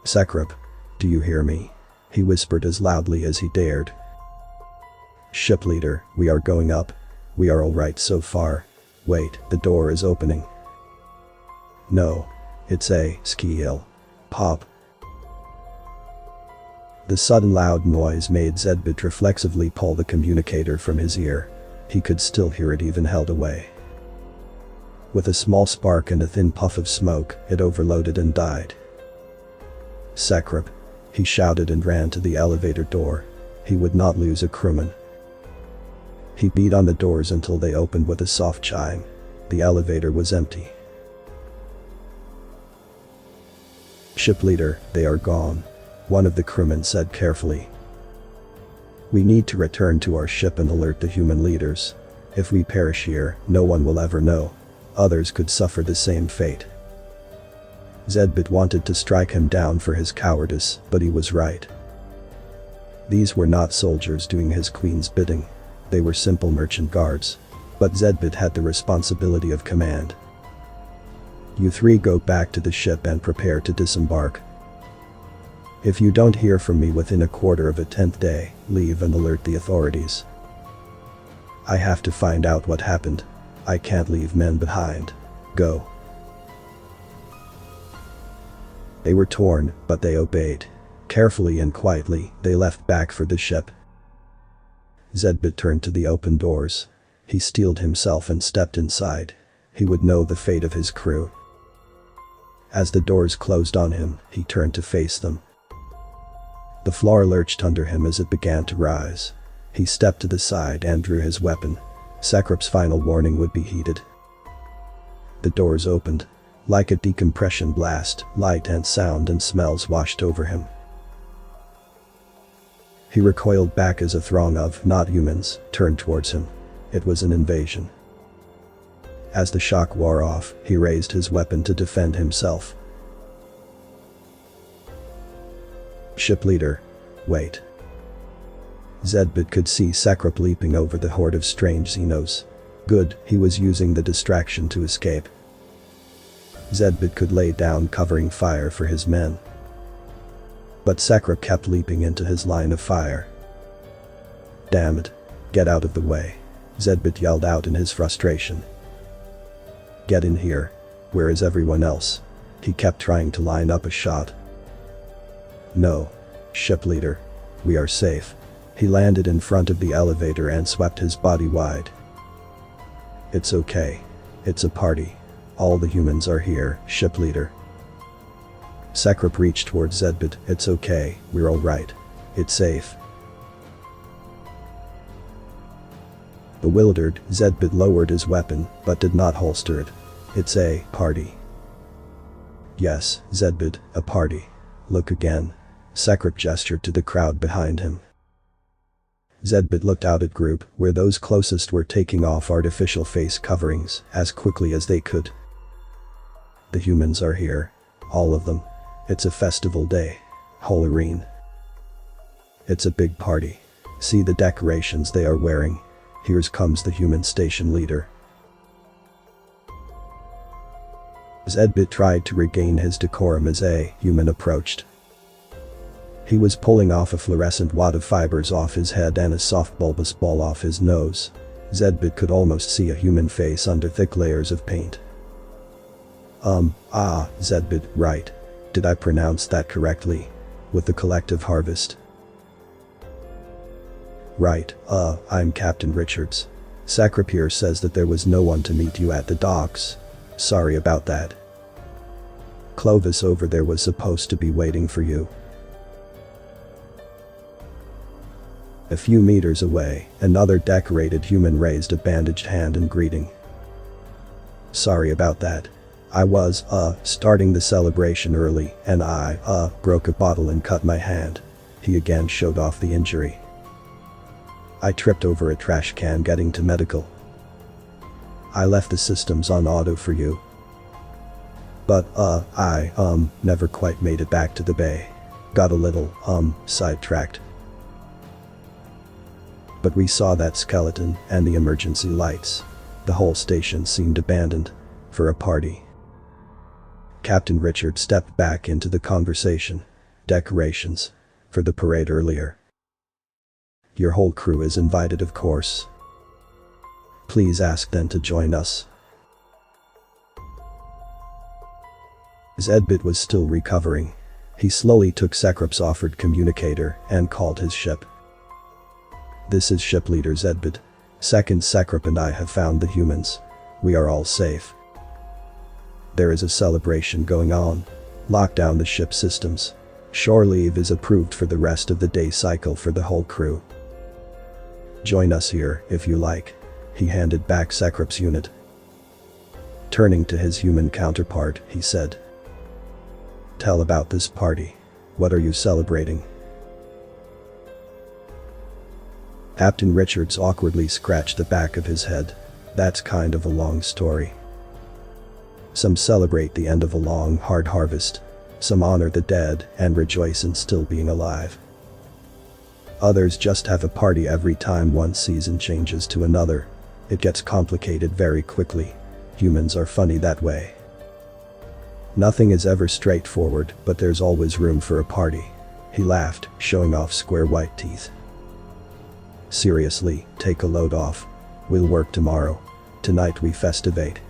"Sakrab, do you hear me?" he whispered as loudly as he dared. "Ship leader, we are going up. We are all right so far. Wait, the door is opening." "No. It's a skill. Pop." The sudden loud noise made Zedbit reflexively pull the communicator from his ear. He could still hear it even held away. With a small spark and a thin puff of smoke, it overloaded and died. "Sakrab," he shouted and ran to the elevator door. He would not lose a crewman. He beat on the doors until they opened with a soft chime. The elevator was empty. "Ship leader, they are gone," one of the crewmen said carefully. "We need to return to our ship and alert the human leaders. If we perish here, no one will ever know. Others could suffer the same fate." Zedbit wanted to strike him down for his cowardice, but he was right. These were not soldiers doing his queen's bidding. They were simple merchant guards. But Zedbit had the responsibility of command. "You three go back to the ship and prepare to disembark. If you don't hear from me within a quarter of a 10th day, leave and alert the authorities. I have to find out what happened. I can't leave men behind. Go." They were torn, but they obeyed. Carefully and quietly, they left back for the ship. Zedbit turned to the open doors. He steeled himself and stepped inside. He would know the fate of his crew. As the doors closed on him, he turned to face them. The floor lurched under him as it began to rise. He stepped to the side and drew his weapon. Sakrab's final warning would be heeded. The doors opened. Like a decompression blast, light and sound and smells washed over him. He recoiled back as a throng of not humans turned towards him. It was an invasion. As the shock wore off, he raised his weapon to defend himself. "Ship leader, wait." Zedbit could see Sakrab leaping over the horde of strange Xenos. Good, he was using the distraction to escape. Zedbit could lay down covering fire for his men. But Sakrab kept leaping into his line of fire. "Damn it. Get out of the way," Zedbit yelled out in his frustration. "Get in here. Where is everyone else?" He kept trying to line up a shot. "No. Ship leader. We are safe." He landed in front of the elevator and swept his body wide. "It's okay. It's a party. All the humans are here, ship leader." Sakrab reached towards Zedbit. "It's okay, we're all right. It's safe." Bewildered, Zedbit lowered his weapon, but did not holster it. "It's a party." "Yes, Zedbit, a party. Look again." Sakrab gestured to the crowd behind him. Zedbit looked out at group, where those closest were taking off artificial face coverings as quickly as they could. "The humans are here. All of them. It's a festival day. Halloween. It's a big party. See the decorations they are wearing. Here comes the human station leader." Zedbit tried to regain his decorum as a human approached. He was pulling off a fluorescent wad of fibers off his head and a soft bulbous ball off his nose. Zedbit could almost see a human face under thick layers of paint. Zedbit, right. Did I pronounce that correctly? With the collective harvest. Right, I'm Captain Richards. Sakrab here says that there was no one to meet you at the docks. Sorry about that. Clovis over there was supposed to be waiting for you. A few meters away, another decorated human raised a bandaged hand in greeting. Sorry about that. I was, starting the celebration early, and I, broke a bottle and cut my hand. He again showed off the injury. I tripped over a trash can getting to medical. I left the systems on auto for you. But, I, never quite made it back to the bay. Got a little, sidetracked. But we saw that skeleton and the emergency lights. The whole station seemed abandoned. For a party. Captain Richard stepped back into the conversation. Decorations. For the parade earlier. Your whole crew is invited, of course. Please ask them to join us. Zedbit was still recovering. He slowly took Sakrup's offered communicator and called his ship. This is ship leader Zedbit. Second Sakrup and I have found the humans. We are all safe. There is a celebration going on. Lock down the ship systems. Shore leave is approved for the rest of the day cycle for the whole crew. Join us here, if you like. He handed back Sakrup's unit. Turning to his human counterpart, he said. Tell about this party. What are you celebrating? Captain Richards awkwardly scratched the back of his head. That's kind of a long story. Some celebrate the end of a long, hard harvest. Some honor the dead and rejoice in still being alive. Others just have a party every time one season changes to another. It gets complicated very quickly. Humans are funny that way. Nothing is ever straightforward, but there's always room for a party. He laughed, showing off square white teeth. Seriously, take a load off. We'll work tomorrow. Tonight we festivate.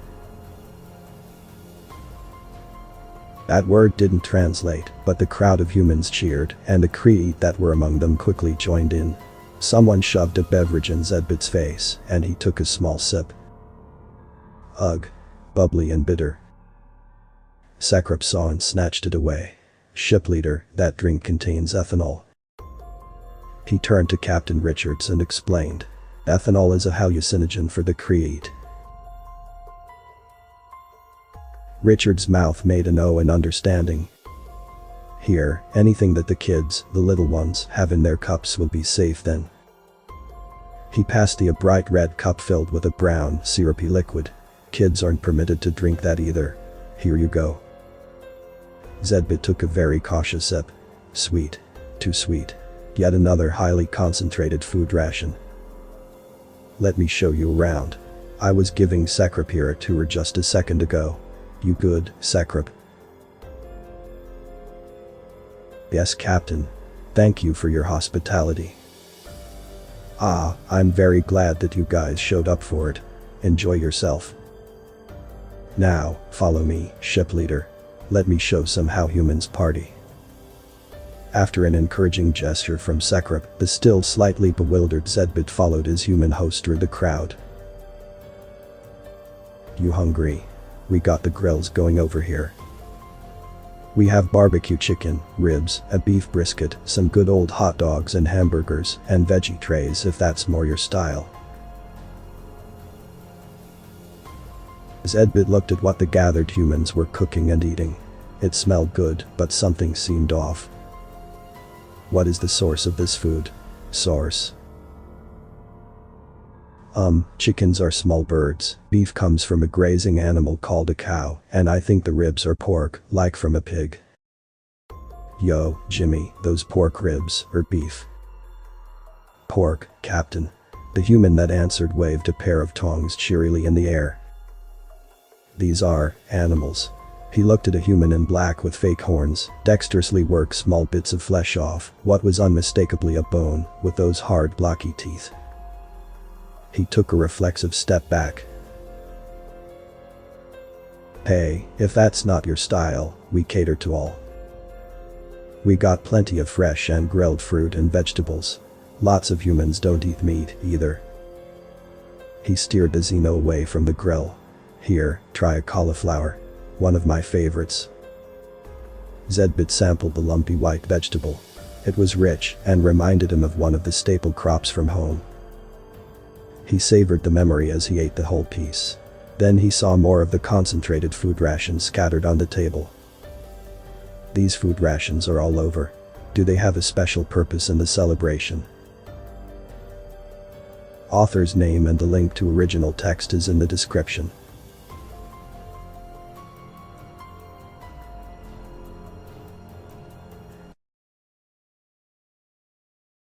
That word didn't translate, but the crowd of humans cheered, and the Kree that were among them quickly joined in. Someone shoved a beverage in Zedbit's face, and he took a small sip. Ugh. Bubbly and bitter. Sakrup saw and snatched it away. Ship leader, that drink contains ethanol. He turned to Captain Richards and explained. Ethanol is a hallucinogen for the Kree. Richard's mouth made an O in understanding. Here, anything that the kids, the little ones, have in their cups will be safe then. He passed a bright red cup filled with a brown, syrupy liquid. Kids aren't permitted to drink that either. Here you go. Zedbit took a very cautious sip. Sweet. Too sweet. Yet another highly concentrated food ration. Let me show you around. I was giving Sakrup here a tour just a second ago. You good, Sakrup? Yes, Captain. Thank you for your hospitality. Ah, I'm very glad that you guys showed up for it. Enjoy yourself. Now, follow me, ship leader. Let me show some how humans party. After an encouraging gesture from Sakrup, the still slightly bewildered Zedbit followed his human host through the crowd. You hungry? We got the grills going over here. We have barbecue chicken, ribs, a beef brisket, some good old hot dogs and hamburgers, and veggie trays if that's more your style. Zedbit looked at what the gathered humans were cooking and eating. It smelled good, but something seemed off. What is the source of this food? Source? Chickens are small birds. Beef comes from a grazing animal called a cow, and I think the ribs are pork, like from a pig. Yo, Jimmy, those pork ribs, or beef? Pork, Captain. The human that answered waved a pair of tongs cheerily in the air. These are animals. He looked at a human in black with fake horns, dexterously worked small bits of flesh off what was unmistakably a bone, with those hard blocky teeth. He took a reflexive step back. Hey, if that's not your style, we cater to all. We got plenty of fresh and grilled fruit and vegetables. Lots of humans don't eat meat, either. He steered the Xeno away from the grill. Here, try a cauliflower. One of my favorites. Zedbit sampled the lumpy white vegetable. It was rich and reminded him of one of the staple crops from home. He savored the memory as he ate the whole piece. Then he saw more of the concentrated food rations scattered on the table. These food rations are all over. Do they have a special purpose in the celebration? Author's name and the link to original text is in the description.